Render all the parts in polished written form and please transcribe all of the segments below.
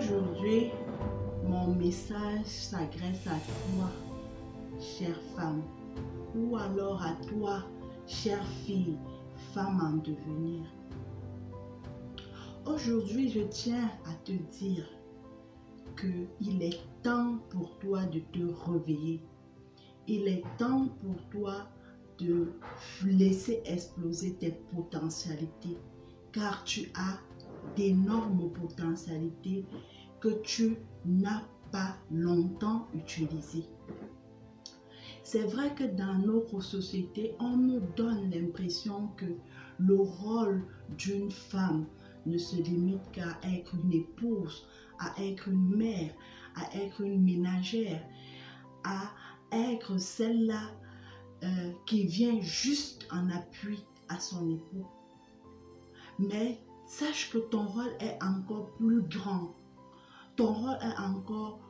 Aujourd'hui, mon message s'adresse à toi, chère femme, ou alors à toi, chère fille, femme en devenir. Aujourd'hui, je tiens à te dire qu'il est temps pour toi de te réveiller. Il est temps pour toi de laisser exploser tes potentialités, car tu as d'énormes potentialités que tu n'as pas longtemps utilisées. C'est vrai que dans notre société, on nous donne l'impression que le rôle d'une femme ne se limite qu'à être une épouse, à être une mère, à être une ménagère, à être celle-là qui vient juste en appui à son époux. Mais sache que ton rôle est encore plus grand. Ton rôle est encore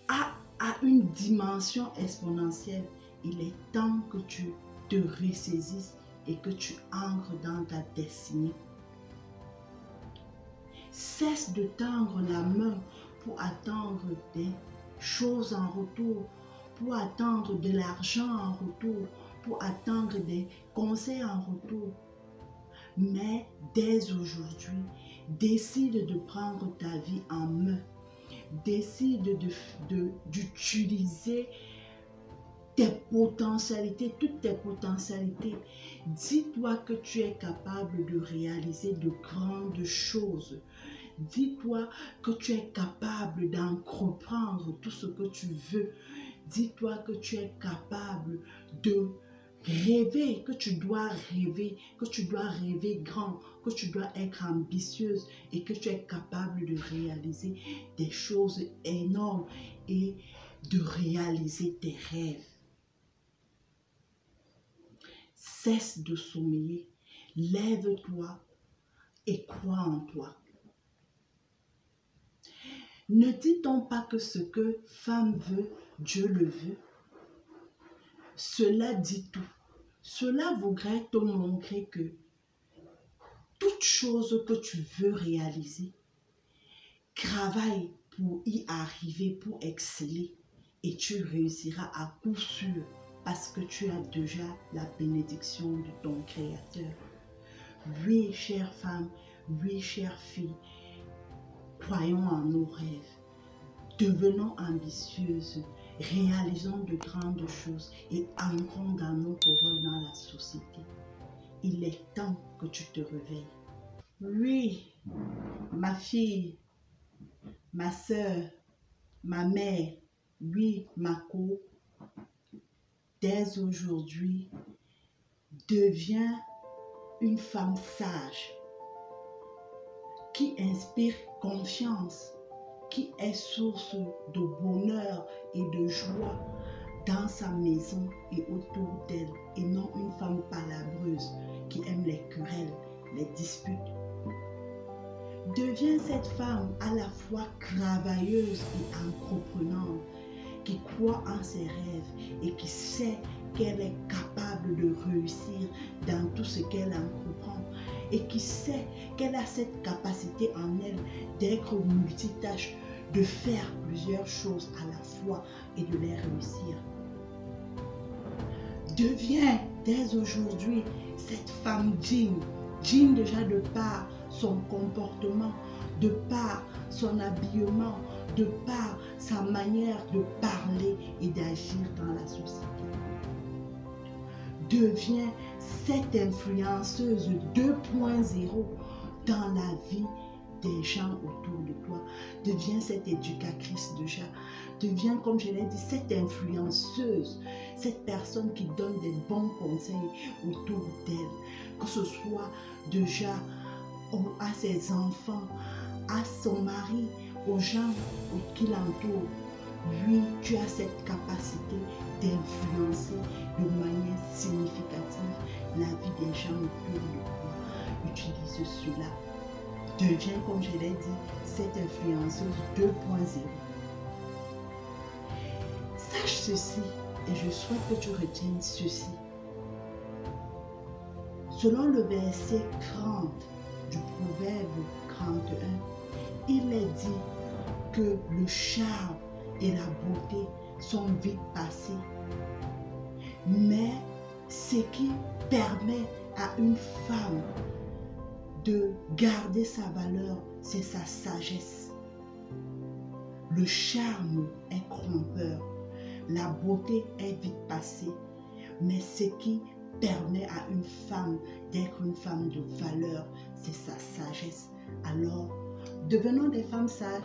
à une dimension exponentielle. Il est temps que tu te ressaisisses et que tu entres dans ta destinée. Cesse de tendre la main pour attendre des choses en retour, pour attendre de l'argent en retour, pour attendre des conseils en retour. Mais dès aujourd'hui, décide de prendre ta vie en main. Décide d'utiliser tes potentialités, toutes tes potentialités. Dis-toi que tu es capable de réaliser de grandes choses. Dis-toi que tu es capable d'entreprendre tout ce que tu veux. Dis-toi que tu es capable de rêver, que tu dois rêver grand, que tu dois être ambitieuse et que tu es capable de réaliser des choses énormes et de réaliser tes rêves. Cesse de sommeiller, lève-toi et crois en toi. Ne dit-on pas que ce que femme veut, Dieu le veut? Cela dit tout. Cela voudrait te montrer que toute chose que tu veux réaliser, travaille pour y arriver, pour exceller, et tu réussiras à coup sûr parce que tu as déjà la bénédiction de ton Créateur. Oui, chère femme, oui, chère fille, croyons en nos rêves, devenons ambitieuses, réalisons de grandes choses et entrons dans notre rôle dans la société. Il est temps que tu te réveilles. Oui, ma fille, ma soeur, ma mère, oui, ma co, dès aujourd'hui, deviens une femme sage qui inspire confiance, qui est source de bonheur et de joie dans sa maison et autour d'elle, et non une femme palabreuse qui aime les querelles, les disputes. Deviens cette femme à la fois travailleuse et entreprenante, qui croit en ses rêves et qui sait qu'elle est capable de réussir dans tout ce qu'elle entreprend et qui sait qu'elle a cette capacité en elle d'être multitâche, de faire plusieurs choses à la fois et de les réussir. Deviens dès aujourd'hui cette femme digne déjà de par son comportement, de par son habillement, de par sa manière de parler et d'agir dans la société. Deviens cette influenceuse 2.0 dans la vie des gens autour de toi. Deviens cette éducatrice déjà. Deviens, comme je l'ai dit, cette influenceuse, cette personne qui donne des bons conseils autour d'elle. Que ce soit déjà à ses enfants, à son mari, aux gens qui l'entourent. Oui, tu as cette capacité d'influencer de manière significative la vie des gens autour de toi. Utilise cela. Deviens, comme je l'ai dit, cette influenceuse 2.0. Sache ceci, et je souhaite que tu retiennes ceci. Selon le verset 30 du Proverbe 31, il est dit que le charme et la beauté sont vite passés. Mais ce qui permet à une femme de garder sa valeur, c'est sa sagesse. Le charme est trompeur, la beauté est vite passée. Mais ce qui permet à une femme d'être une femme de valeur, c'est sa sagesse. Alors, devenons des femmes sages.